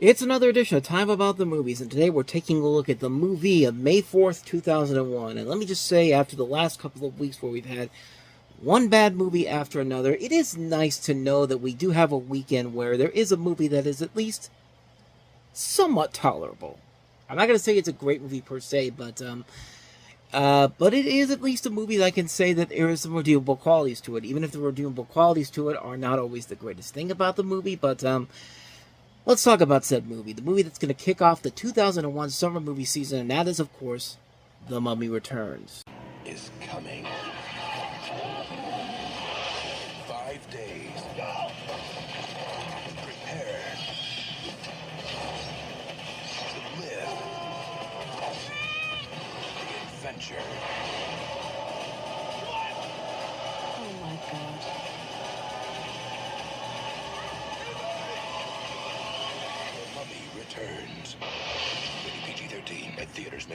It's another edition of Time About the Movies, and today we're taking a look at the movie of May 4th, 2001. And let me just say, after the last couple of weeks where we've had one bad movie after another, it is nice to know that we do have a weekend where there is a movie that is at least somewhat tolerable. I'm not going to say it's a great movie per se, but it is at least a movie that I can say that there is some redeemable qualities to it, even if the redeemable qualities to it are not always the greatest thing about the movie, but let's talk about said movie. The movie that's going to kick off the 2001 summer movie season, and that is, of course, The Mummy Returns. Is coming. 5 days. Prepare to live the adventure. Oh my God. The Mummy Returns. Rated PG-13 at theaters.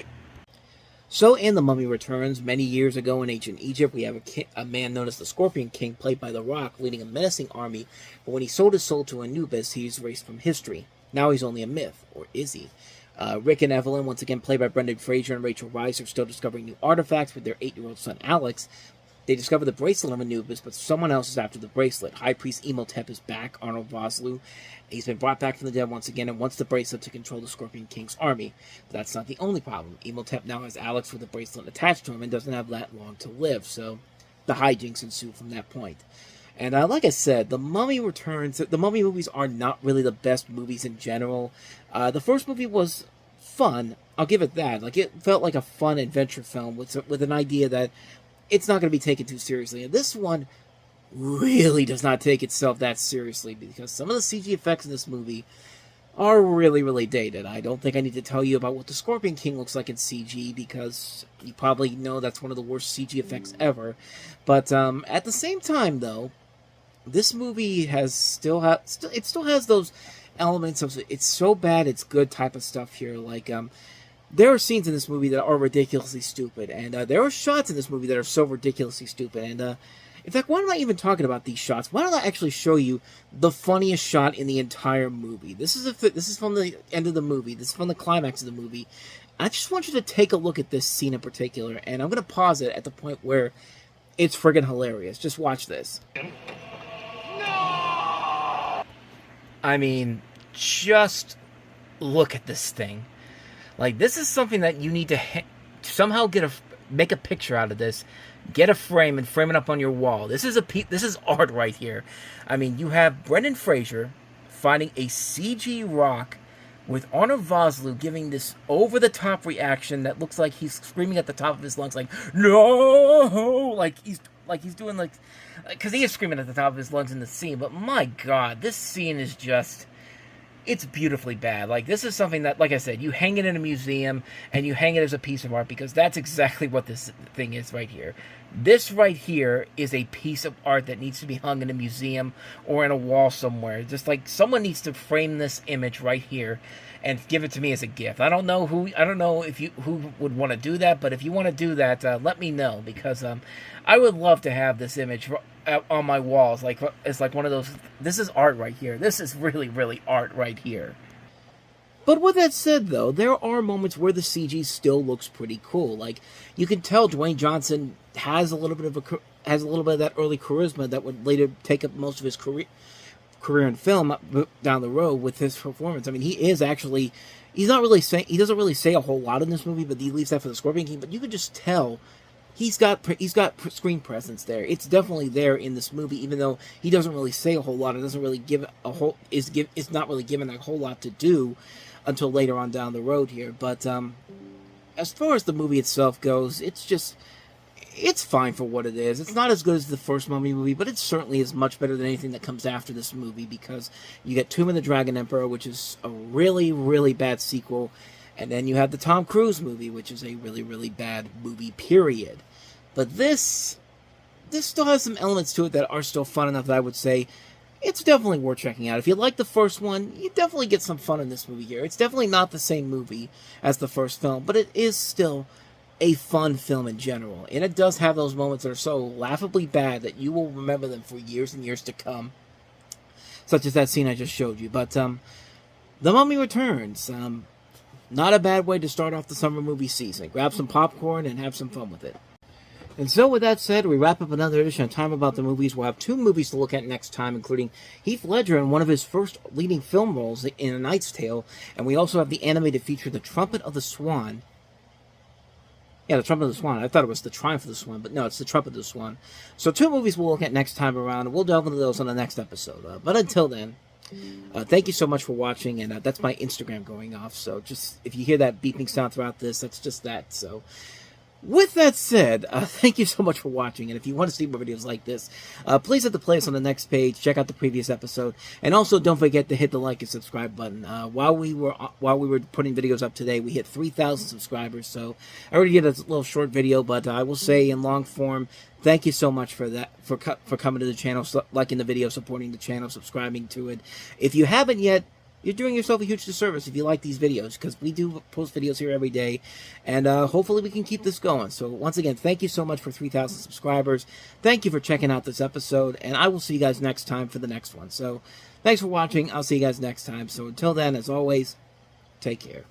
So, in The Mummy Returns, many years ago in ancient Egypt, we have a man known as the Scorpion King, played by The Rock, leading a menacing army, but when he sold his soul to Anubis, he's erased from history. Now he's only a myth, or is he? Rick and Evelyn, once again played by Brendan Fraser and Rachel Weisz, are still discovering new artifacts with their 8-year-old son Alex. They discover the bracelet of Anubis, but someone else is after the bracelet. High Priest Imhotep is back, Arnold Vosloo. He's been brought back from the dead once again and wants the bracelet to control the Scorpion King's army. But that's not the only problem. Imhotep now has Alex with the bracelet attached to him and doesn't have that long to live, so the hijinks ensue from that point. And like I said, The Mummy Returns, the Mummy movies are not really the best movies in general. The first movie was fun, I'll give it that. Like, it felt like a fun adventure film with an idea that it's not going to be taken too seriously. And this one really does not take itself that seriously, because some of the CG effects in this movie are really, really dated. I don't think I need to tell you about what the Scorpion King looks like in CG, because you probably know that's one of the worst CG effects ever. But at the same time, though, this movie still has those elements of it's so bad it's good type of stuff here. Like, there are scenes in this movie that are ridiculously stupid, and there are shots in this movie that are so ridiculously stupid. And in fact, why am I even talking about these shots? Why don't I actually show you the funniest shot in the entire movie? This is from the end of the movie. This is from the climax of the movie. I just want you to take a look at this scene in particular, and I'm going to pause it at the point where it's friggin' hilarious. Just watch this. No! I mean, just look at this thing. Like, this is something that you need to somehow make a picture out of this, get a frame and frame it up on your wall. This is art right here. I mean, you have Brendan Fraser finding a CG rock with Arnold Vosloo giving this over-the-top reaction that looks like he's screaming at the top of his lungs, like, no! Like he's doing, like, because he is screaming at the top of his lungs in the scene. But my God, this scene is just, it's beautifully bad. Like, this is something that, like I said, you hang it in a museum and you hang it as a piece of art, because that's exactly what this thing is right here. This right here is a piece of art that needs to be hung in a museum or in a wall somewhere. Just like someone needs to frame this image right here and give it to me as a gift. I don't know who would want to do that, but if you want to do that, let me know, because I would love to have this image on my walls. Like, it's like one of those, this is art right here. This is really, really art right here. But with that said, though, there are moments where the CG still looks pretty cool. Like, you can tell Dwayne Johnson has a little bit of that early charisma that would later take up most of his career in film down the road with his performance. I mean, he doesn't really say a whole lot in this movie, but he leaves that for the Scorpion King. But you can just tell he's got screen presence there. It's definitely there in this movie, even though he doesn't really say a whole lot. It doesn't really it's not really given a whole lot to do until later on down the road here. But as far as the movie itself goes, it's fine for what it is. It's not as good as the first Mummy movie, but it certainly is much better than anything that comes after this movie, because you get Tomb of the Dragon Emperor, which is a really, really bad sequel, and then you have the Tom Cruise movie, which is a really, really bad movie, period. But this still has some elements to it that are still fun enough that I would say it's definitely worth checking out. If you like the first one, you definitely get some fun in this movie here. It's definitely not the same movie as the first film, but it is still a fun film in general. And it does have those moments that are so laughably bad that you will remember them for years and years to come. Such as that scene I just showed you. But The Mummy Returns. Not a bad way to start off the summer movie season. Grab some popcorn and have some fun with it. And so with that said, we wrap up another edition of Time About the Movies. We'll have 2 movies to look at next time, including Heath Ledger in one of his first leading film roles in A Knight's Tale. And we also have the animated feature, The Trumpet of the Swan. Yeah, The Trumpet of the Swan. I thought it was The Triumph of the Swan, but no, it's The Trumpet of the Swan. So 2 movies we'll look at next time around, and we'll delve into those on the next episode. But until then, thank you so much for watching, and that's my Instagram going off. So just, if you hear that beeping sound throughout this, that's just that. So with that said, thank you so much for watching, and if you want to see more videos like this, please hit the playlist on the next page, check out the previous episode, and also don't forget to hit the like and subscribe button. While we were putting videos up today, we hit 3,000 subscribers, so I already did a little short video, but I will say in long form, thank you so much for that, for coming to the channel, liking the video, supporting the channel, subscribing to it. If you haven't yet, you're doing yourself a huge disservice if you like these videos, because we do post videos here every day, and hopefully we can keep this going. So once again, thank you so much for 3,000 subscribers. Thank you for checking out this episode, and I will see you guys next time for the next one. So thanks for watching. I'll see you guys next time. So until then, as always, take care.